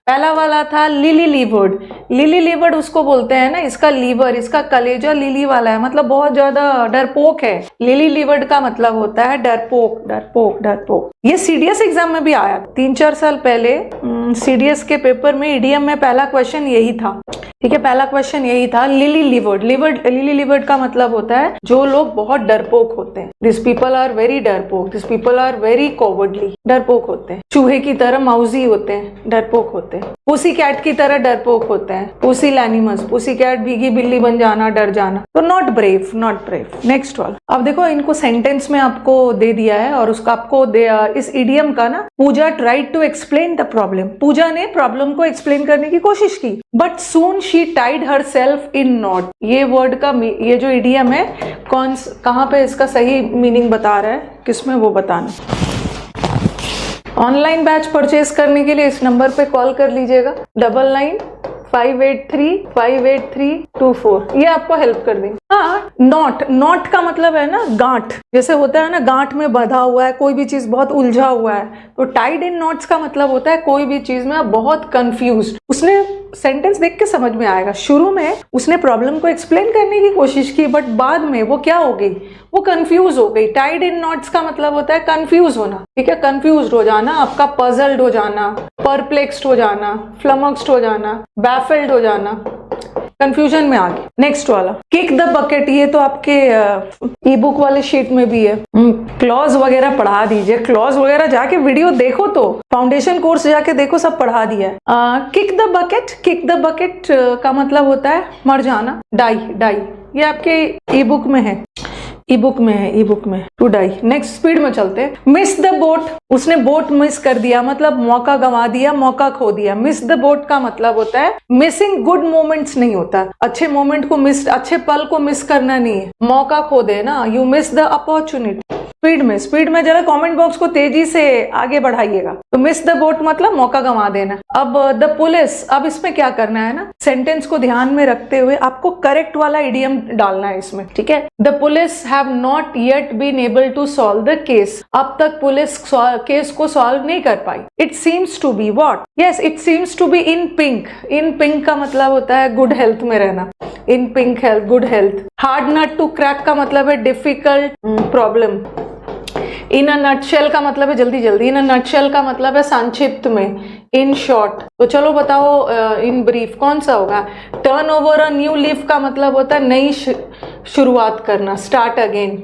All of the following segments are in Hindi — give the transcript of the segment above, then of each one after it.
पहला वाला था लिली लिवर्ड। लिली लिवर्ड उसको बोलते हैं ना, इसका लीवर, इसका कलेजा लिली वाला है, मतलब बहुत ज्यादा डरपोक है। लिली लिवर्ड का मतलब होता है डरपोक, डरपोक, डरपोक। ये सीडीएस एग्जाम में भी आया 3-4 साल पहले। सीडीएस के पेपर में ईडीएम में पहला क्वेश्चन यही था, ठीक है, पहला क्वेश्चन यही था, लिली लिवर्ड। लिली लिवर्ड का मतलब होता है जो लोग बहुत डरपोक होते हैं। दिस पीपल आर वेरी डरपोक, this people are very cowardly, डरपोक होते हैं। चूहे की तरह माउजी होते हैं, डरपोक होते हैं। पुसी कैट की तरह डरपोक होते हैं, पुसी एनिमल्स, पुसी कैट भीगी बिल्ली बन जाना, डर जाना, तो not brave, not brave. Next वाला, अब देखो इनको सेंटेंस में आपको दे दिया है और उसका आपको इस इडियम का ना, Pooja tried to explain the problem. Pooja ने प्रॉब्लम को एक्सप्लेन करने की कोशिश की, but soon she tied herself in knot. ये वर्ड का ये जो इडियम है कहाँ पे इसका सही मीनिंग बता रहा है, किसमें, वो बताना। ऑनलाइन बैच परचेज करने के लिए इस नंबर पे कॉल कर लीजिएगा 9958358324। ये आपको हेल्प कर देंगे। हाँ, नॉट का मतलब है ना गांठ, जैसे होता है ना गांठ में बंधा हुआ है, कोई भी चीज बहुत उलझा हुआ है, तो टाइड इन नॉट्स का मतलब होता है कोई भी चीज में आप बहुत कंफ्यूज्ड। उसने सेंटेंस देख के समझ में आएगा, शुरू में उसने प्रॉब्लम को एक्सप्लेन करने की कोशिश की, बट बाद में वो क्या हो गई, वो कंफ्यूज हो गई। टाइड इन नॉट्स का मतलब होता है कंफ्यूज होना, ठीक है, कंफ्यूज हो जाना, आपका पजल्ड हो जाना, परप्लेक्स्ड हो जाना, फ्लमक्स्ड हो जाना, बैफिल्ड हो जाना, कंफ्यूजन में आ गए। नेक्स्ट वाला, किक द बकेट। ये तो आपके ई बुक वाले शीट में भी है। क्लॉज वगैरह पढ़ा दीजिए, क्लॉज वगैरह जाके वीडियो देखो, तो फाउंडेशन कोर्स जाके देखो, सब पढ़ा दिया है। Kick the bucket, kick the bucket का मतलब होता है मर जाना, डाई, डाई। ये आपके ई बुक में है, ई बुक में है, ई बुक में, टू डाई। नेक्स्ट स्पीड में चलते हैं। मिस द बोट, उसने बोट मिस कर दिया, मतलब मौका गंवा दिया, मौका खो दिया। मिस द बोट का मतलब होता है मिसिंग गुड मोमेंट्स नहीं होता, अच्छे मोमेंट को मिस, अच्छे पल को मिस करना नहीं है, मौका खो देना, you miss the opportunity. Speed में जरा कमेंट बॉक्स को तेजी से आगे बढ़ाइएगा। तो मिस द बोट मतलब मौका गंवा देना। अब द पुलिस, अब इसमें क्या करना है ना, सेंटेंस को ध्यान में रखते हुए आपको करेक्ट वाला इडियम डालना है इसमें, ठीक है। The police have not yet been able to solve the case. अब तक पुलिस केस को सॉल्व नहीं कर पाई। It seems to be what, yes, it seems to be in pink. In pink का मतलब होता है गुड हेल्थ में रहना, in pink health, good health. Hard nut to crack का मतलब है difficult problem. In a nutshell का मतलब है जल्दी जल्दी, इन अ नटशेल का मतलब है संक्षिप्त में, इन शॉर्ट। तो चलो बताओ इन ब्रीफ कौन सा होगा। Turn over a new leaf का मतलब होता है नई शुरुआत करना, स्टार्ट अगेन,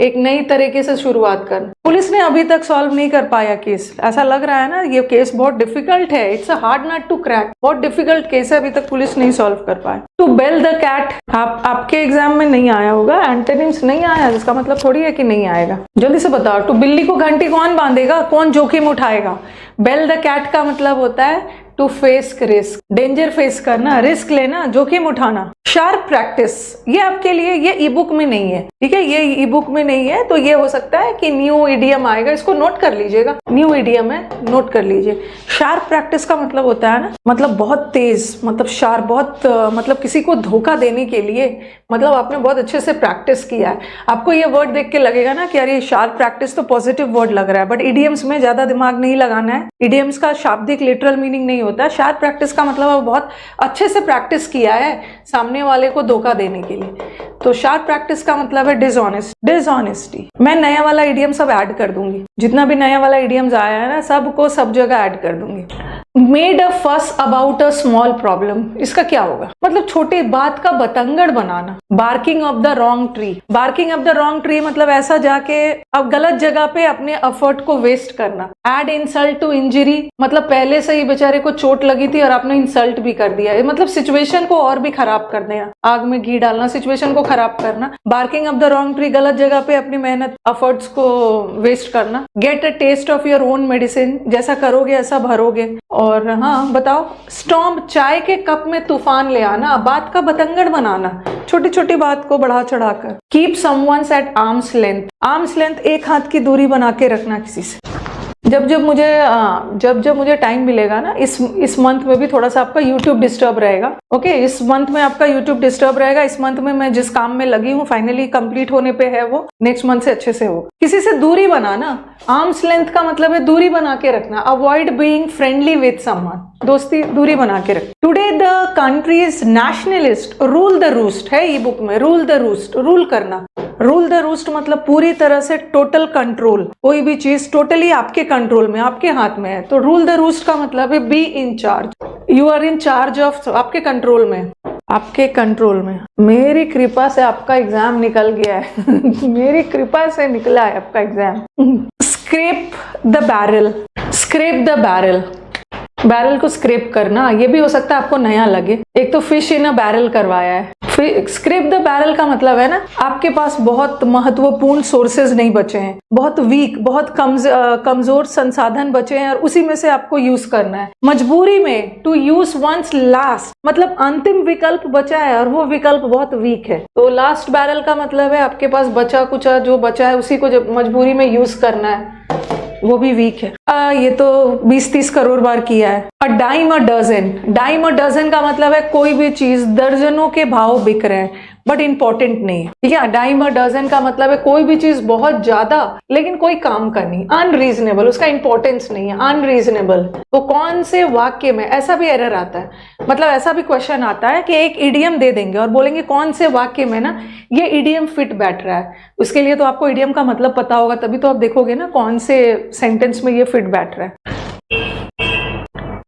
एक नई तरीके से शुरुआत करना। पुलिस ने अभी तक सॉल्व नहीं कर पाया केस, ऐसा लग रहा है ना, ये केस बहुत डिफिकल्ट है, it's a hard nut to crack, बहुत डिफिकल्ट केस है, अभी तक पुलिस नहीं सॉल्व कर पाया। टू बेल द कैट, आपके एग्जाम में नहीं आया होगा, एंटोनिम्स नहीं आया, जिसका मतलब थोड़ी है कि नहीं आएगा, जल्दी से बताओ। टू बिल्ली को घंटी कौन बांधेगा, कौन जोखिम उठाएगा। बेल द कैट का मतलब होता है to face risk, danger face करना, रिस्क लेना, जोखिम उठाना। शार्प प्रैक्टिस, ये आपके लिए, ये ई बुक में नहीं है, ठीक है, ये ई बुक में नहीं है, तो ये हो सकता है कि न्यू इडियम आएगा, इसको नोट कर लीजिएगा, न्यू इडियम है, नोट कर लीजिए। शार्प प्रैक्टिस का मतलब होता है ना, मतलब बहुत तेज, मतलब शार्प, बहुत मतलब किसी को धोखा देने के लिए, मतलब आपने बहुत अच्छे से प्रैक्टिस किया है। आपको ये वर्ड देख के लगेगा ना कि यार ये शार्प प्रैक्टिस तो पॉजिटिव वर्ड लग रहा है, बट इडियम्स में ज्यादा दिमाग नहीं लगाना है, इडियम्स का शाब्दिक लिटरल मीनिंग नहीं होता। शार्प प्रैक्टिस का मतलब आप बहुत अच्छे से प्रैक्टिस किया है सामने वाले को धोखा देने के लिए। तो शार्प प्रैक्टिस का मतलब है डिसऑनेस्टी। मैं नया वाला इडियम सब ऐड कर दूंगी, जितना भी नया वाला इडियम्स आया है ना, सबको सब जगह ऐड कर दूंगी। मेड अ फस अबाउट अ स्मॉल प्रॉब्लम, इसका क्या होगा, मतलब छोटी बात का बतंगड़ बनाना। Barking of the wrong tree, barking of the wrong tree मतलब ऐसा जाके अब गलत जगह पे अपने एफर्ट को वेस्ट करना। एड इंसल्ट टू इंजरी, मतलब पहले से ही बेचारे को चोट लगी थी और आपने इंसल्ट भी कर दिया, मतलब सिचुएशन को और भी खराब कर देना, आग में घी डालना, सिचुएशन को खराब करना। Barking of the wrong tree, गलत जगह पे अपनी मेहनत एफर्ट्स को वेस्ट करना। Get a test of your own medicine, जैसा करोगे ऐसा भरोगे। और हाँ बताओ, स्टॉर्म, चाय के कप में तूफान ले आना, बात का बतंगड़ बनाना, छोटी छोटी बात को बढ़ा चढ़ाकर। Keep someone's at arms length, arms length एक हाथ की दूरी बना के रखना किसी से। जब जब मुझे टाइम मिलेगा ना, इस मंथ में भी थोड़ा सा आपका YouTube डिस्टर्ब रहेगा। ओके, इस मंथ में आपका YouTube डिस्टर्ब रहेगा। इस मंथ में मैं जिस काम में लगी हूँ फाइनली कंप्लीट होने पे है, वो नेक्स्ट मंथ से अच्छे से हो। किसी से दूरी बनाना, आर्म्स लेंथ का मतलब है दूरी बना के रखना। Avoid being friendly with someone, दोस्ती दूरी बना के रख। Today the countries nationalist rule the roost है ई बुक में। रूल द रूस्ट, रूल करना। रूल द रूस्ट मतलब पूरी तरह से टोटल कंट्रोल, कोई भी चीज टोटली आपके कंट्रोल में, आपके हाथ में है। तो रूल द रूस्ट का मतलब है be in charge, you are in charge of, आपके कंट्रोल में, आपके कंट्रोल में। मेरी कृपा से आपका एग्जाम निकल गया है मेरी कृपा से निकला है आपका exam. Scrap the barrel, scrap the barrel, barrel को स्क्रैप करना, ये भी हो सकता है आपको नया लगे। एक तो फिश इन अ बैरल करवाया है। स्क्रैप द बैरल का मतलब है ना, आपके पास बहुत महत्वपूर्ण सोर्सेज नहीं बचे हैं, बहुत वीक, बहुत कमजोर संसाधन बचे हैं और उसी में से आपको यूज करना है। मजबूरी में टू यूज वंस लास्ट, मतलब अंतिम विकल्प बचा है और वो विकल्प बहुत वीक है। तो लास्ट बैरल का मतलब है आपके पास बचा कुचा जो बचा है उसी को जब मजबूरी में यूज करना है, वो भी वीक है। ये तो 20-30 करोड़ बार किया है। A dime a dozen, dime a dozen का मतलब है कोई भी चीज दर्जनों के भाव बिक रहे हैं बट इंपॉर्टेंट नहीं है, ठीक है। डाइम अ डजन का मतलब है कोई भी चीज बहुत ज्यादा लेकिन कोई काम का नहीं, अनरीजनेबल, उसका इंपॉर्टेंस नहीं है, अनरीजनेबल। तो कौन से वाक्य में, ऐसा भी एरर आता है, मतलब ऐसा भी क्वेश्चन आता है कि एक इडियम दे देंगे और बोलेंगे कौन से वाक्य में ना ये इडियम फिट बैठ रहा है। उसके लिए तो आपको इडियम का मतलब पता होगा, तभी तो आप देखोगे ना कौन से सेंटेंस में ये फिट बैठ रहा है।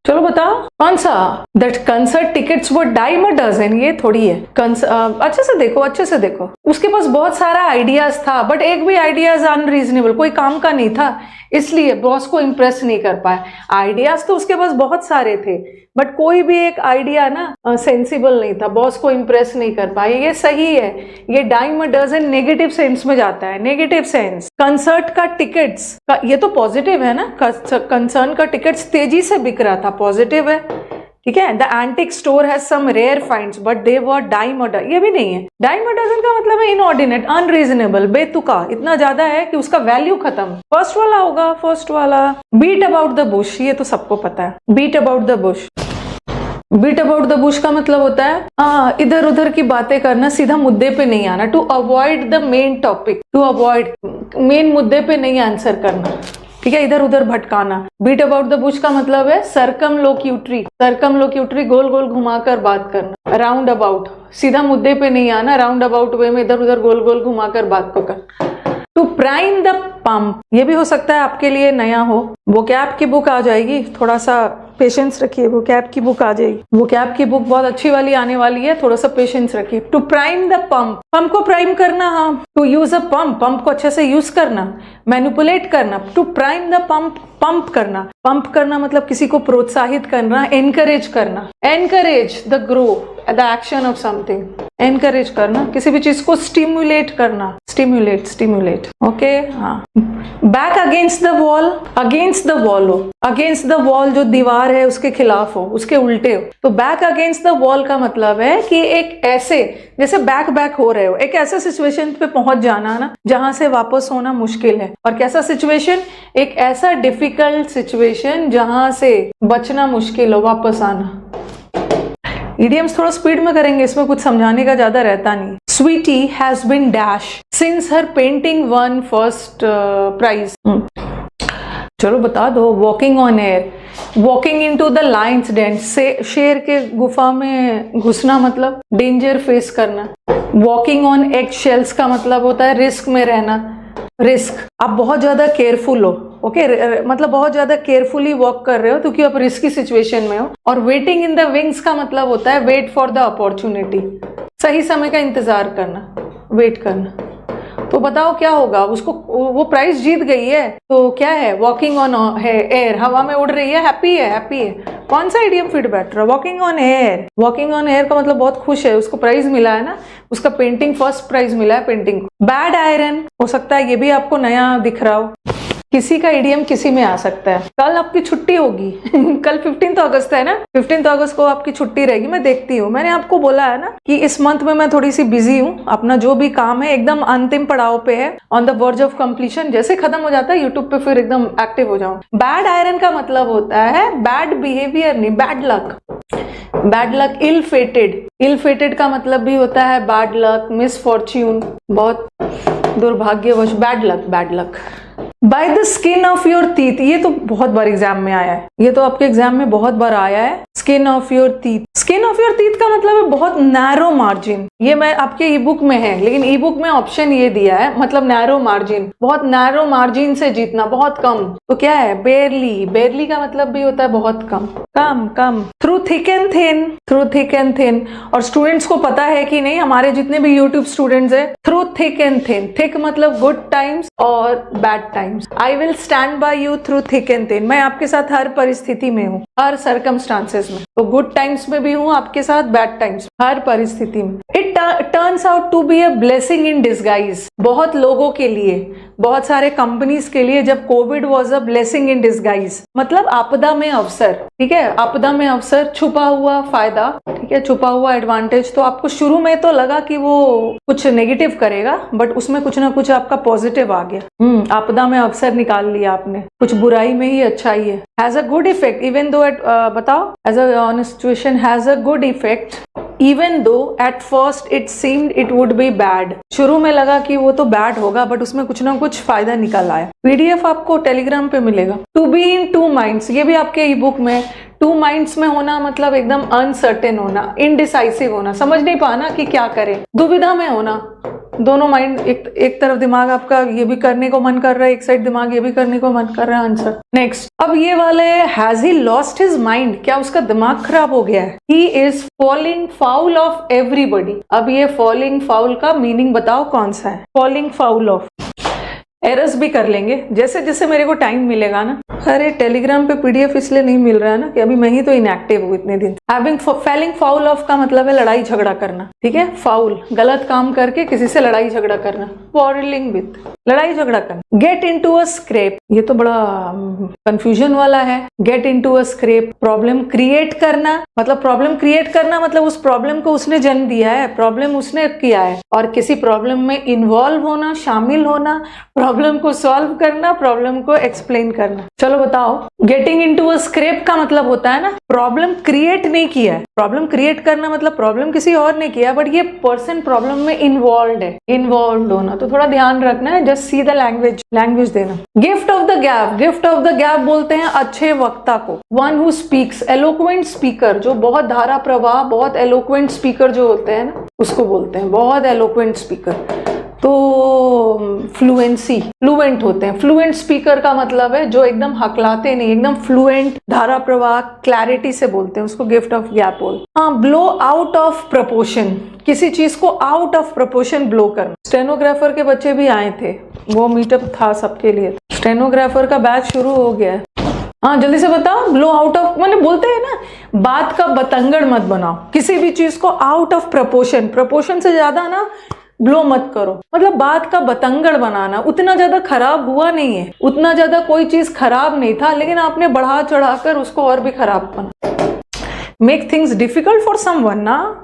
चलो बताओ कौन सा। दैट कंसर्ट टिकट्स वो डाइम अ डजन, ये थोड़ी है। अच्छे से देखो, अच्छे से देखो। उसके पास बहुत सारा आइडियाज था बट एक भी आइडियाज अनरीजनेबल, कोई काम का नहीं था, इसलिए बॉस को इम्प्रेस नहीं कर पाए। आइडियाज तो उसके पास बहुत सारे थे बट कोई भी एक आइडिया ना सेंसिबल नहीं था, बॉस को इम्प्रेस नहीं कर पाए। ये सही है, ये dime a dozen negative sense में जाता है, नेगेटिव सेंस। कंसर्ट का टिकट्स का, ये तो पॉजिटिव है ना, कंसर्न का टिकट्स तेजी से बिक रहा था, पॉजिटिव है, ठीक है। The antique store has some rare finds but they were dime a dozen, ये भी नहीं है। डाइम अ डजन का मतलब है इनऑर्डिनेट, अनरीजनेबल, बेतुका, इतना ज्यादा है कि उसका वैल्यू खत्म। फर्स्ट वाला होगा, फर्स्ट वाला। बीट अबाउट द बुश, ये तो सबको पता है, beat about the bush. Beat about the Bush का मतलब होता है इधर उधर की बातें करना, सीधा मुद्दे पे नहीं आना। To avoid the main topic, to avoid, main मुद्दे पे नहीं आंसर करना, ठीक है, इधर उधर भटकाना। बीट अबाउट द बुश का मतलब है सर्कमलोक्यूटरी, सर्कमलोक्यूटरी, गोल गोल घुमाकर बात करना। राउंड अबाउट, सीधा मुद्दे पे नहीं आना, राउंड अबाउट वे में इधर उधर गोल गोल घुमाकर बात को कर। टू प्राइम द पंप, ये भी हो सकता है आपके लिए नया हो। वो कैब की बुक आ जाएगी, थोड़ा सा पेशेंस रखिए, वो कैब की बुक आ जाएगी, वो कैब की बुक बहुत अच्छी वाली आने वाली है, थोड़ा सा पेशेंस रखिए। To prime the pump, pump को प्राइम करना, हाँ। To use a pump, pump को अच्छे से यूज करना, मैनिपुलेट करना। To prime the pump, pump करना, पंप करना मतलब किसी को प्रोत्साहित करना, एनकरेज करना, encourage the grow, the action of something, encourage करना, किसी भी चीज को स्टिमुलेट करना, स्टिमुलेट, स्टिमुलेट, ओके, हाँ। Back against the wall, against the wall हो, अगेंस्ट द वॉल जो दीवार है उसके खिलाफ हो, उसके उल्टे हो। तो बैक अगेंस्ट द वॉल का मतलब है कि एक ऐसे, जैसे बैक हो रहे हो, एक ऐसे सिचुएशन पे पहुंच जाना ना जहां से वापस होना मुश्किल है। और कैसा सिचुएशन, एक ऐसा डिफिकल्ट सिचुएशन जहां से बचना मुश्किल हो, वापस आना। इडियम्स थोड़ा स्पीड में करेंगे, इसमें कुछ समझाने का ज्यादा रहता नहीं। Sweety has been dash since her painting won first prize. चलो बता दो। Walking on air, walking into the lion's den, शेर के गुफा में घुसना मतलब डेंजर फेस करना। वॉकिंग ऑन एग शेल्स का मतलब होता है रिस्क में रहना, रिस्क, आप बहुत ज्यादा केयरफुल हो, ओके, मतलब बहुत ज्यादा केयरफुली वॉक कर रहे हो क्योंकि आप रिस्की सिचुएशन में हो। और वेटिंग इन द विंग्स का मतलब होता है वेट फॉर द अपॉर्चुनिटी, सही समय का इंतजार करना, वेट करना। तो बताओ क्या होगा, उसको वो प्राइज जीत गई है तो क्या है, वॉकिंग ऑन एयर, हवा में उड़ रही है, हैप्पी है, हैप्पी है। कौन सा इडियम फिट बैठ रहा है, walking on air. Walking on air का मतलब बहुत खुश है, उसको प्राइज मिला है ना, उसका पेंटिंग फर्स्ट प्राइज मिला है पेंटिंग को। बैड आयरन हो सकता है, ये भी आपको नया दिख रहा हो, किसी का इडियम किसी में आ सकता है। कल आपकी छुट्टी होगी कल 15 अगस्त है ना, 15 अगस्त को आपकी छुट्टी रहेगी। मैं देखती हूँ, मैंने आपको बोला है ना कि इस मंथ में मैं थोड़ी सी बिजी हूँ, अपना जो भी काम है एकदम अंतिम पड़ाव पे है, on the verge of completion. जैसे खत्म हो जाता है यूट्यूब पे फिर एकदम एक्टिव हो जाऊं। बैड आयरन का मतलब होता है बैड बिहेवियर, नहीं बैड लक। बैड लक, इल फेटेड, इल फेटेड का मतलब भी होता है बैड लक, मिसफॉर्च्यून, बहुत दुर्भाग्यवश, bad luck, bad luck. By the skin of your teeth, ये तो बहुत बार एग्जाम में आया है, ये तो आपके एग्जाम में बहुत बार आया है। Skin of your teeth, skin of your teeth का मतलब है बहुत नैरो मार्जिन। ये मैं आपके ई बुक में है, लेकिन ई बुक में ऑप्शन ये दिया है, मतलब नैरो मार्जिन, बहुत नैरो मार्जिन से जीतना, बहुत कम। तो क्या है, बेरली, बेरली का मतलब भी होता है बहुत कम, कम कम। Through thick and thin, through thick and thin. और स्टूडेंट्स को पता है कि नहीं, हमारे जितने भी यूट्यूब स्टूडेंट्स है, through thick and thin, thick मतलब गुड टाइम्स और bad times. I will stand by you through thick and thin, मैं आपके साथ हर परिस्थिति में हूँ, हर सर्कमस्टांसेस में। तो गुड टाइम्स में भी हूँ आपके साथ, बैड टाइम्स, हर परिस्थिति में। It turns out to be a blessing in disguise, बहुत लोगों के लिए, बहुत सारे कंपनीज के लिए जब Covid was a blessing in disguise, मतलब आपदा में अवसर, ठीक है, आपदा में अवसर, छुपा हुआ फायदा, ठीक है, छुपा हुआ एडवांटेज। तो आपको शुरू में तो लगा कि वो कुछ नेगेटिव करेगा, बट उसमें कुछ ना कुछ आपका पॉजिटिव आ गया। आपदा में अवसर निकाल लिया आपने, कुछ बुराई में ही अच्छाई है। Has a good effect even though at, बताओ, as a situation has a good effect even though at first it seemed it would be bad, शुरू में लगा कि वो तो बैड होगा, बट उसमें कुछ ना कुछ फायदा निकल आया। पीडीएफ आपको टेलीग्राम पे मिलेगा। To be in two minds, ये भी आपके ई बुक में। टू माइंड्स में होना मतलब एकदम अनसर्टेन होना, इनडिसाइसिव होना, समझ नहीं पाना कि क्या करें, दुविधा में होना। दोनों माइंड, एक तरफ दिमाग आपका ये भी करने को मन कर रहा है, एक साइड दिमाग ये भी करने को मन कर रहा है, आंसर। नेक्स्ट, अब ये वाले, has he lost his mind, क्या उसका दिमाग खराब हो गया है? He is falling foul of everybody. अब ये फॉलिंग फाउल का मीनिंग बताओ कौन सा है? फॉलिंग फाउल ऑफ, एरर्स भी कर लेंगे जैसे जैसे मेरे को टाइम मिलेगा ना। अरे टेलीग्राम पे पीडीएफ इसलिए नहीं मिल रहा है ना कि अभी मैं ही तो इनएक्टिव हूँ इतने दिन। हैविंग, फैलिंग फाउल ऑफ का मतलब है लड़ाई झगड़ा करना, ठीक है, फाउल, गलत काम करके किसी से लड़ाई झगड़ा करना, क्वारलिंग विद, लड़ाई झगड़ा करना। गेट इनटू अ स्क्रैप, ये तो बड़ा कंफ्यूजन वाला है। Get into a scrap, problem create करना, मतलब प्रॉब्लम क्रिएट करना मतलब उस प्रॉब्लम को उसने जन्म दिया है, प्रॉब्लम उसने किया है, और किसी प्रॉब्लम में इन्वॉल्व होना, शामिल होना, प्रॉब्लम को सॉल्व करना, प्रॉब्लम को एक्सप्लेन करना। चलो बताओ, गेटिंग इनटू अ स्क्रैप का मतलब होता है ना, प्रॉब्लम क्रिएट नहीं किया है। प्रॉब्लम क्रिएट करना मतलब प्रॉब्लम किसी और ने किया, बट ये पर्सन प्रॉब्लम में इन्वॉल्व है, इन्वॉल्व होना। तो थोड़ा ध्यान रखना है, just see the language, language देना। Gift of the gab, gift of the gab बोलते हैं अच्छे वक्ता को, one who speaks, eloquent speaker, जो बहुत धारा प्रवाह, बहुत एलोक्वेंट स्पीकर जो होते हैं ना, उसको बोलते हैं बहुत एलोक्वेंट स्पीकर। तो फ्लुएंसी, फ्लुएंट होते हैं। फ्लुएंट स्पीकर का मतलब है जो एकदम हकलाते नहीं, एकदम फ्लुएंट, धारा प्रवाह, क्लैरिटी से बोलते हैं, उसको गिफ्ट ऑफ गैप बोल। हाँ, ब्लो आउट ऑफ प्रपोर्शन, किसी चीज को आउट ऑफ प्रपोर्शन ब्लो करना। स्टेनोग्राफर के बच्चे भी आए थे, वो मीटअप था सबके लिए। स्टेनोग्राफर का बैच शुरू हो गया है। हाँ, जल्दी से बताओ, ब्लो आउट ऑफ, मैंने बोलते हैं ना, बात का बतंगड़ मत बनाओ, किसी भी चीज को आउट ऑफ प्रपोर्शन, प्रपोर्शन से ज्यादा ना ब्लो मत करो, मतलब बात का बतंगड़ बनाना। उतना ज्यादा खराब हुआ नहीं है, उतना ज्यादा कोई चीज खराब नहीं था, लेकिन आपने बढ़ा चढ़ाकर उसको और भी खराब बना। Make things difficult for someone ना,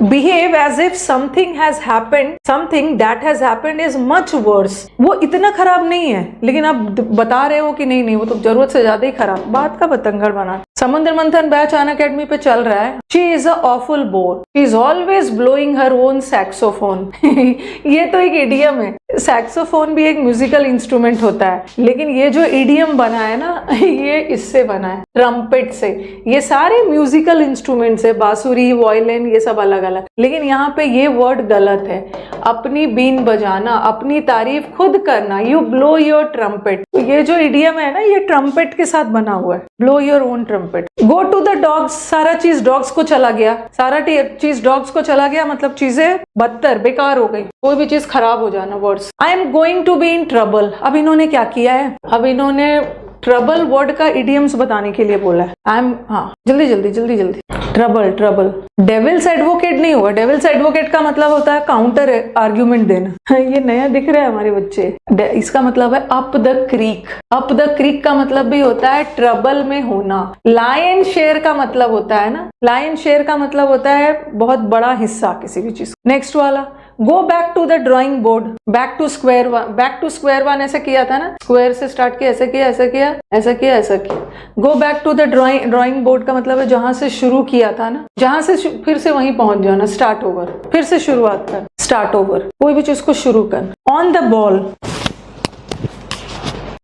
behave as if something has happened, something that has happened is much worse। वो इतना खराब नहीं है, लेकिन आप बता रहे हो कि नहीं नहीं वो तो जरूरत से ज्यादा ही खराब, बात का बतंगड़ बना। समुद्र मंथन बैच अनअकैडमी पे चल रहा है। She is a awful bore, she is always blowing her own saxophone। ये तो एक इडियम है, सैक्सोफोन भी एक म्यूजिकल इंस्ट्रूमेंट होता है, लेकिन ये जो इडियम बना है ना, ये इससे बना है, ट्रम्पेट से। ये सारे म्यूजिकल इंस्ट्रूमेंट्स है, बांसुरी, वायलिन, ये सब अलग अलग, लेकिन यहाँ पे ये वर्ड गलत है। अपनी बीन बजाना, अपनी तारीफ खुद करना, यू ब्लो योर ट्रम्पेट। तो ये जो इडियम है ना, ये ट्रम्पेट के साथ बना हुआ है, blow your own trumpet. Go to the dogs, सारा चीज डॉग्स को चला गया, सारा चीज डॉग्स को चला गया, मतलब चीजें बदतर, बेकार हो गई, कोई भी चीज खराब हो जाना, words. I am going to be in trouble, अब इन्होंने क्या किया है, अब इन्होंने ट्रबल वर्ड का इडियम्स बताने के लिए बोला है। आई एम, हाँ जल्दी जल्दी जल्दी जल्दी। Trouble trouble. डेविल्स एडवोकेट नहीं होगा, डेविल्स एडवोकेट का मतलब होता है काउंटर आर्ग्यूमेंट देना। ये नया दिख रहा है हमारे बच्चे। इसका मतलब है up the creek. Up the creek का मतलब भी होता है ट्रबल में होना। लायन शेयर का मतलब होता है ना, लायन शेयर का मतलब होता है बहुत बड़ा हिस्सा किसी भी चीज। नेक्स्ट वाला, go back to the drawing board, back to square one. Back to square one ऐसे किया था ना, स्क्वायर से स्टार्ट किया, ऐसा किया, ऐसा किया, ऐसा किया, ऐसा किया। Go back to the drawing board का मतलब है जहां से शुरू किया था ना, जहां से फिर से वहीं पहुंच जाना, स्टार्ट ओवर, फिर से शुरुआत कर, स्टार्ट ओवर, कोई भी चीज को शुरू कर। On the ball,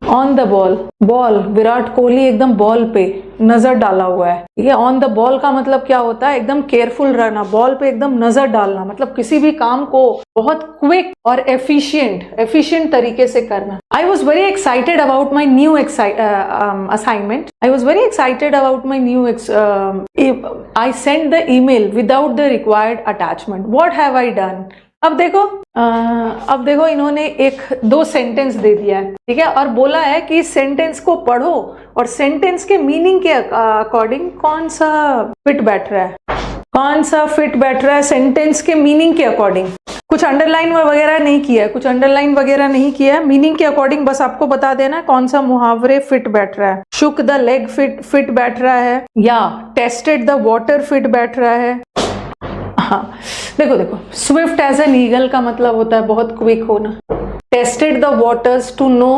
on the ball, ball, Virat Kohli एकदम बॉल पे नजर डाला हुआ है। ये ऑन द बॉल का मतलब क्या होता है, एकदम केयरफुल रहना, बॉल पे एकदम नजर डालना, मतलब किसी भी काम को बहुत क्विक और एफिशिएंट तरीके से करना। I was very excited about my new assignment. I was very excited about my new I send the email without the required attachment. What have I done? अब देखो इन्होंने दो सेंटेंस दे दिया है, ठीक है, और बोला है कि इस सेंटेंस को पढ़ो और सेंटेंस के मीनिंग के अकॉर्डिंग कौन सा फिट बैठ रहा है, कौन सा फिट बैठ रहा है सेंटेंस के मीनिंग के अकॉर्डिंग। कुछ अंडरलाइन वगैरह नहीं किया है, कुछ अंडरलाइन वगैरह नहीं किया है, मीनिंग के अकॉर्डिंग बस आपको बता देना है कौन सा मुहावरे फिट बैठ रहा है। शुक द लेग फिट बैठ रहा है, या टेस्टेड द वाटर फिट बैठ रहा है। हाँ देखो, स्विफ्ट एज एन ईगल का मतलब होता है बहुत क्विक होना। Tested the waters to know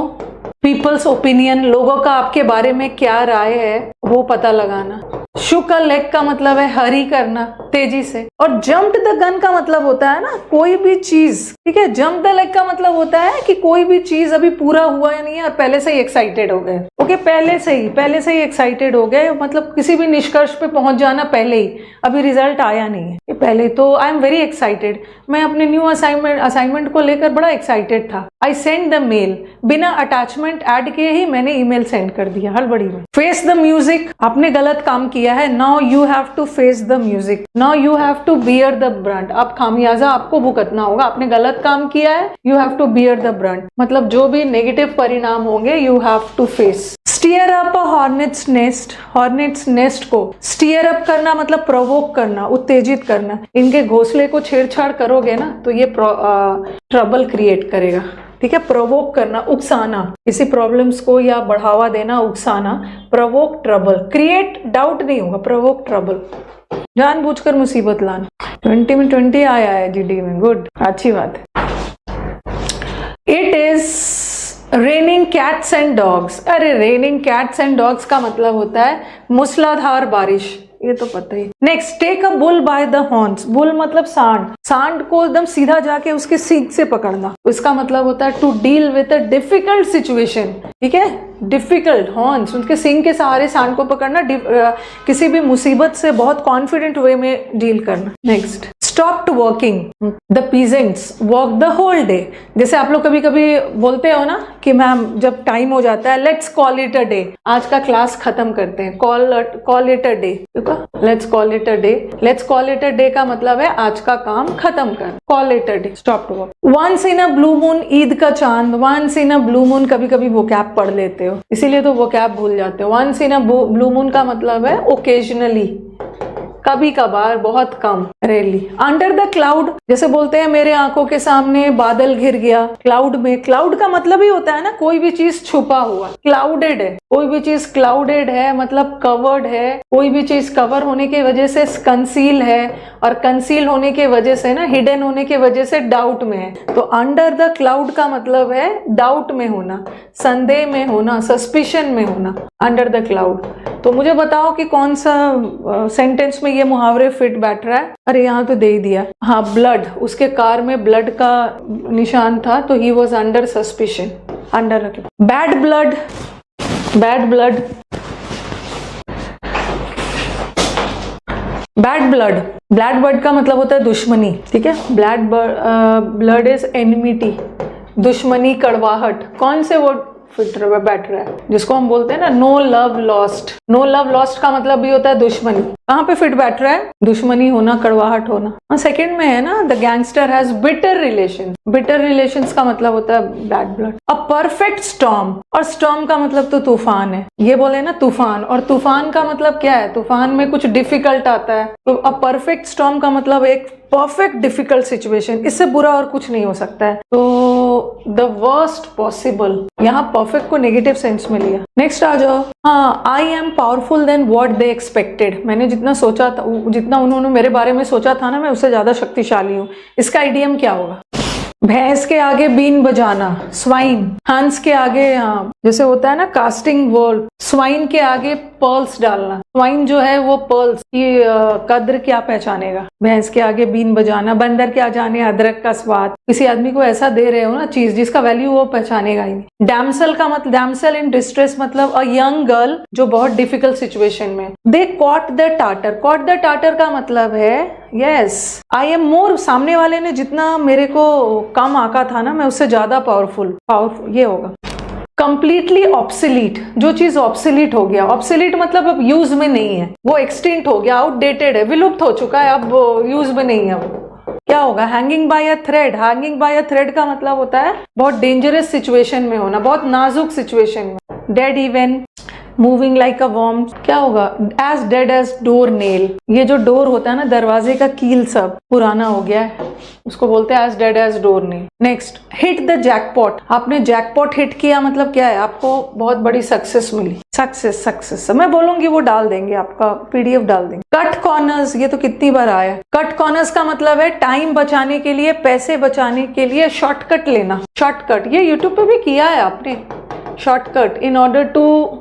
people's opinion, लोगों का आपके बारे में क्या राय है वो पता लगाना। शुक अ लेग का मतलब है हरी करना, तेजी से। और जम्प्ड द गन का मतलब होता है ना कोई भी चीज, ठीक है, जंप द लेग का मतलब होता है कि कोई भी चीज अभी पूरा हुआ या नहीं है और पहले से ही एक्साइटेड हो गए। ओके, पहले से ही एक्साइटेड हो गए, मतलब किसी भी निष्कर्ष पे पहुंच जाना पहले ही, अभी रिजल्ट आया नहीं है पहले। तो आई एम वेरी एक्साइटेड, मैं अपने न्यू असाइनमेंट को लेकर बड़ा एक्साइटेड था। आई सेंड द मेल, बिना अटैचमेंट ऐड किए ही मैंने ईमेल सेंड कर दिया हड़बड़ी में। फेस द म्यूजिक, आपने गलत काम किया है, now you have to face the music, now you have to bear the brunt, अब खामियाजा आपको भुगतना होगा, आपने गलत काम किया है, you have to bear the brunt, मतलब जो भी नेगेटिव परिणाम होंगे you have to face. Steer up a hornet's nest, hornet's nest को स्टीयर अप करना मतलब प्रोवोक करना, उत्तेजित करना। इनके घोंसले को छेड़छाड़ करोगे ना तो ये ट्रबल क्रिएट करेगा, ठीक है। प्रोवोक करना, उकसाना, किसी प्रॉब्लम्स को या बढ़ावा देना, उकसाना, प्रोवोक ट्रबल। क्रिएट डाउट नहीं होगा, प्रोवोक ट्रबल, जानबूझकर मुसीबत लाना। 20 में 20 आया है जीडी में, गुड, अच्छी बात है। It is raining cats and dogs. अरे रेनिंग कैट्स एंड डॉग्स का मतलब होता है मूसलाधार बारिश, ये तो पता ही। Next, take a bull by the horns. Bull मतलब सांड, सांड को एकदम सीधा जाके उसके सींग से पकड़ना, इसका मतलब होता है to deal with a difficult situation, ठीक है। डिफिकल्ट, हॉर्न्स, उनके सींग के सहारे सांड को पकड़ना, किसी भी मुसीबत से बहुत कॉन्फिडेंट वे में डील करना। Next, stopped working, the peasants walk the whole day. जैसे आप लोग कभी कभी बोलते हो ना कि मैम जब टाइम हो जाता है, let's call it a day, आज का क्लास खत्म करते हैं, call it a day, let's call it a day. Let's call it a day का मतलब है आज का काम खत्म कर, call it a day, stopped work. Once in a blue moon, Eid का चांद, once in a blue moon, कभी कभी वो कैप पढ़ लेते हो इसीलिए तो वो कैप भूल जाते हो। Once in a blue moon का मतलब है ओकेजनली, कभी कभार, बहुत कम, रेयरली। अंडर द क्लाउड, जैसे बोलते हैं मेरे आंखों के सामने बादल घिर गया, क्लाउड में, क्लाउड का मतलब ही होता है ना कोई भी चीज छुपा हुआ, क्लाउडेड है, कोई भी चीज क्लाउडेड है मतलब कवर्ड है, कोई भी चीज कवर होने की वजह से कंसील है, और कंसील होने की वजह से ना, हिडन होने की वजह से डाउट में है। तो अंडर द क्लाउड का मतलब है डाउट में होना, संदेह में होना, सस्पिशन में होना, अंडर द क्लाउड। तो मुझे बताओ कि कौन सा सेंटेंस में ये मुहावरे फिट बैठ रहा है। अरे यहाँ तो दे ही दिया, हाँ, ब्लड, उसके कार में ब्लड का निशान था तो he was under suspicion, under. Bad blood, bad blood, bad blood, blade blood का मतलब होता है दुश्मनी, ठीक है। ब्लैड ब्लड इज एनिमिटी, दुश्मनी, कड़वाहट। कौन से वर्ड फिट बैठ रहा है, जिसको हम बोलते हैं ना no love lost. No love lost का मतलब भी होता है दुश्मनी। कहाँ पे फिट बैठ रहा है? दुश्मनी होना, कड़वाहट होना। और सेकंड में है ना the gangster has bitter relation. Bitter relations का मतलब होता है bad blood. A perfect storm, और स्टॉर्म का मतलब तो तूफान है। ये बोले ना तूफान, और तूफान का मतलब क्या है? तूफान में कुछ डिफिकल्ट आता है। तो अ परफेक्ट स्टॉर्म का मतलब एक परफेक्ट डिफिकल्ट सिचुएशन, इससे बुरा और कुछ नहीं हो सकता है। तो द वर्स्ट पॉसिबल, यहाँ परफेक्ट को नेगेटिव सेंस में लिया। नेक्स्ट आ जाओ। हाँ, I am powerful than what they expected. मैंने जितना सोचा था, जितना उन्होंने मेरे बारे में सोचा था ना, मैं उससे ज्यादा शक्तिशाली हूँ। इसका आइडियम क्या होगा? भैंस के आगे बीन बजाना, स्वाइन। हंस के आगे, हाँ जैसे होता है ना कास्टिंग वर्ड, स्वाइन के आगे पर्ल्स डालना। स्वाइन जो है वो पर्ल्स की कद्र क्या पहचानेगा? भैंस के आगे बीन बजाना। बंदर क्या जाने अदरक का स्वाद। किसी आदमी को ऐसा दे रहे हो ना चीज जिसका वैल्यू वो पहचानेगा ही नहीं। डैमसेल का मतलब, डैमसेल इन डिस्ट्रेस मतलब अ यंग गर्ल जो बहुत डिफिकल्ट सिचुएशन में। They caught the tartar. Caught the tartar का मतलब है यस आई एम मोर, सामने वाले ने जितना मेरे को कम आका था ना, मैं उससे ज्यादा पावरफुल ये होगा। कंप्लीटली ऑब्सोलीट, जो चीज ऑब्सोलीट हो गया। ऑब्सोलीट मतलब अब यूज में नहीं है, वो एक्सटिंक्ट हो गया, आउटडेटेड है, विलुप्त हो चुका है, अब यूज में नहीं है वो। क्या होगा? हैंगिंग बाय अ थ्रेड। हैंगिंग बाय अ थ्रेड का मतलब होता है बहुत डेंजरस सिचुएशन में होना, बहुत नाजुक सिचुएशन में। Dead even, moving like a worm. क्या होगा? As dead as door nail. ये जो डोर होता है ना, दरवाजे का कील सब पुराना हो गया है, उसको बोलते हैं as dead as door nail. Next, hit the jackpot. आपने जैकपॉट हिट किया मतलब क्या है? आपको बहुत बड़ी सक्सेस मिली। सक्सेस मैं बोलूंगी, वो डाल देंगे, आपका पीडीएफ डाल देंगे। कट कॉर्नर्स, ये तो कितनी बार आया। कट कॉर्नर्स का मतलब है टाइम बचाने के लिए, पैसे बचाने के लिए शॉर्टकट लेना। शॉर्टकट, ये यूट्यूब पे भी किया है आपने। Shortcut in order to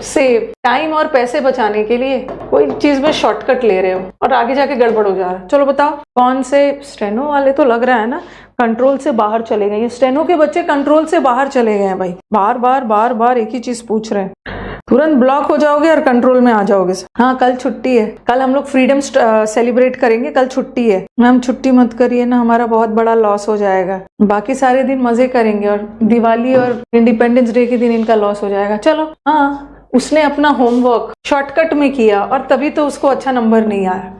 save time, और पैसे बचाने के लिए कोई चीज में शॉर्टकट ले रहे हो और आगे जाके गड़बड़ हो जा रहा है। चलो बताओ कौन से? स्टेनो वाले तो लग रहा है ना कंट्रोल से बाहर चले गए। ये स्टेनो के बच्चे कंट्रोल से बाहर चले गए हैं भाई। बार बार एक ही चीज पूछ रहे हैं। तुरंत ब्लॉक हो जाओगे और कंट्रोल में आ जाओगे। हाँ, कल छुट्टी है, कल हम लोग फ्रीडम सेलिब्रेट करेंगे। कल छुट्टी है। मैम छुट्टी मत करिए ना, हमारा बहुत बड़ा लॉस हो जाएगा। बाकी सारे दिन मजे करेंगे और दिवाली और इंडिपेंडेंस डे के दिन इनका लॉस हो जाएगा। चलो। हाँ, उसने अपना होमवर्क शॉर्टकट में किया और तभी तो उसको अच्छा नंबर नहीं आया।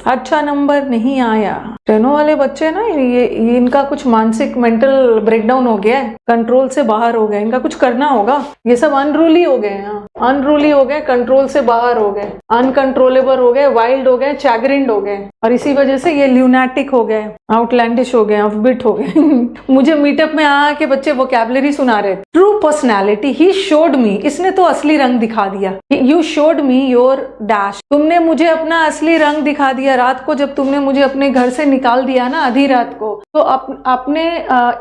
अच्छा नंबर नहीं आया। स्टेनो वाले बच्चे ना, ये इनका कुछ मानसिक मेंटल ब्रेकडाउन हो गया है, कंट्रोल से बाहर हो गया। इनका कुछ करना होगा। ये सब अनरूली हो गए हैं, अनरूली हो गए, कंट्रोल से बाहर हो गए, अनकंट्रोलेबल हो गए, वाइल्ड हो गए, चैगरिन्ड हो गए, और इसी वजह से ये ल्यूनेटिक हो गए, आउटलैंडिश हो गए, ऑफबिट हो गए। मुझे मीटअप में आके बच्चे वोकैबुलरी सुना रहे। True personality, he showed me, इसने तो असली रंग दिखा दिया। You showed me your dash, तुमने मुझे अपना असली रंग दिखा दिया। रात को जब तुमने मुझे अपने घर से निकाल दिया ना, आधी रात को, तो आपने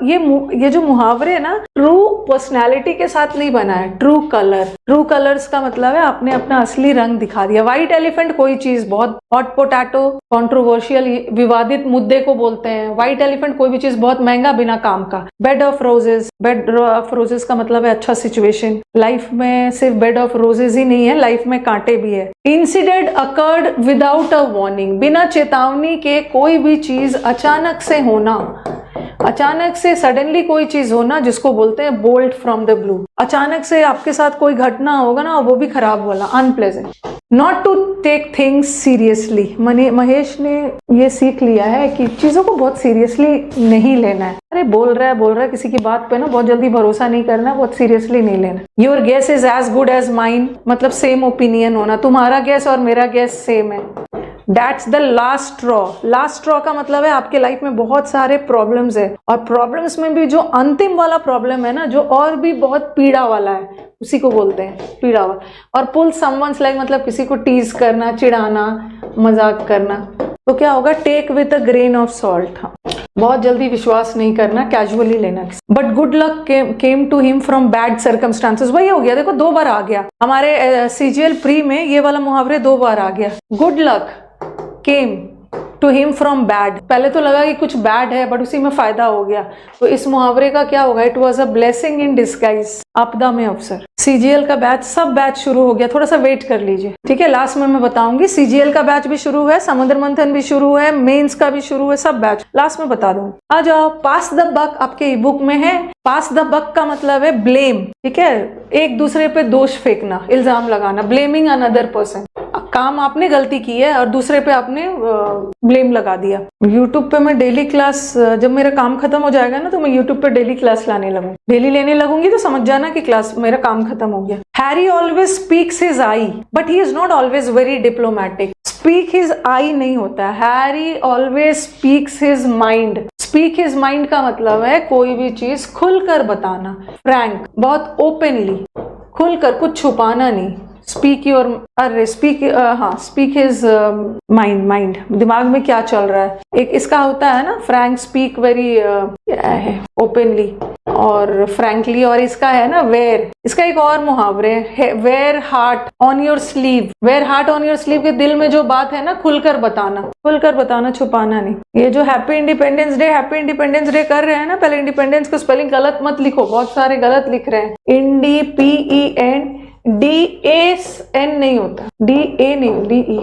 ये जो मुहावरे है ना, ट्रू पर्सनैलिटी के साथ नहीं बना है। ट्रू कलर, ट्रू कलर्स का मतलब है आपने अपना असली रंग दिखा दिया। व्हाइट एलिफेंट कोई चीज, बहुत हॉट पोटैटो, कंट्रोवर्शियल, विवादित मुद्दे को बोलते हैं। व्हाइट एलिफेंट कोई भी चीज बहुत महंगा बिना काम का। Bed of roses, bed of roses का मतलब है अच्छा सिचुएशन। लाइफ में सिर्फ बेड ऑफ रोजेस ही नहीं है, लाइफ में कांटे भी है। Incident occurred without a warning, बिना चेतावनी के कोई भी चीज अचानक से होना, अचानक से सडनली कोई चीज होना, जिसको बोलते हैं बोल्ट फ्रॉम द ब्लू। अचानक से आपके साथ कोई घटना होगा ना, वो भी खराब वाला, unpleasant. Not to take things seriously, Mahesh ने ये सीख लिया है कि चीजों को बहुत सीरियसली नहीं लेना है। अरे बोल रहा है किसी की बात पे ना बहुत जल्दी भरोसा नहीं करना, बहुत सीरियसली नहीं लेना। Your guess is as good as mine, मतलब सेम ओपिनियन होना, तुम्हारा गेस और मेरा गेस सेम है। That's the last straw. Last straw का मतलब है आपके लाइफ में बहुत सारे प्रॉब्लम्स है, और प्रॉब्लम्स में भी जो अंतिम वाला प्रॉब्लम है ना, जो और भी बहुत पीड़ा वाला है, उसी को बोलते हैं पीड़ा वाला। और पुल समवन्स लाइक मतलब किसी को टीज करना, चिढ़ाना, मजाक करना। तो क्या होगा? Take with a grain of salt. बहुत जल्दी विश्वास नहीं करना, कैजुअली लेना। But good luck came to him from bad circumstances, वही हो गया। देखो 2 बार आ गया हमारे सीजीएल प्री में, ये वाला मुहावरे 2 बार आ गया। Good luck came to him from bad. पहले तो लगा कि कुछ बैड है बट उसी में फायदा हो गया, तो इस मुहावरे का क्या होगा? It was a blessing in disguise. आपदा में अवसर। सीजीएल का बैच, सब बैच शुरू हो गया, थोड़ा सा वेट कर लीजिए, ठीक है, लास्ट में मैं बताऊंगी। सीजीएल का बैच भी शुरू है, समुद्र मंथन भी शुरू है, मेंस का भी शुरू है, सब बैच लास्ट में बता दूंगी। आ जाओ, पास द बक आपके ई बुक में है। पास द बक का मतलब है ब्लेम, ठीक है, एक दूसरे पे दोष फेंकना, इल्जाम लगाना, ब्लेमिंग अनदर पर्सन। काम आपने गलती की है और दूसरे पे आपने ब्लेम लगा दिया। यूट्यूब पे मैं डेली क्लास, जब मेरा काम खत्म हो जाएगा ना तो मैं यूट्यूब पे डेली क्लास लाने लगूंगी, डेली लेने लगूंगी, तो समझ जाना कि क्लास मेरा काम खत्म हो गया। Harry always speaks his eye but he is not always very diplomatic. Speak his eye नहीं होता, Harry always speaks his mind. Speak his mind का मतलब है कोई भी चीज खुलकर बताना, फ्रैंक, बहुत ओपनली, खुलकर, कुछ छुपाना नहीं। स्पीक योर, अरे स्पीक, हाँ, स्पीक हिज माइंड, दिमाग में क्या चल रहा है। एक इसका होता है ना फ्रैंक, स्पीक वेरी क्या है, ओपनली और फ्रैंकली। और इसका है ना वेयर, इसका एक और मुहावरे है, wear heart on your sleeve. Wear heart on your sleeve के दिल में जो बात है ना, खुलकर बताना, खुलकर बताना, छुपाना नहीं। ये जो हैप्पी इंडिपेंडेंस डे कर रहे हैं ना, पहले इंडिपेंडेंस को स्पेलिंग गलत मत लिखो, बहुत सारे गलत लिख रहे हैं। INDPENDEN नहीं होता, DA नहीं, DE।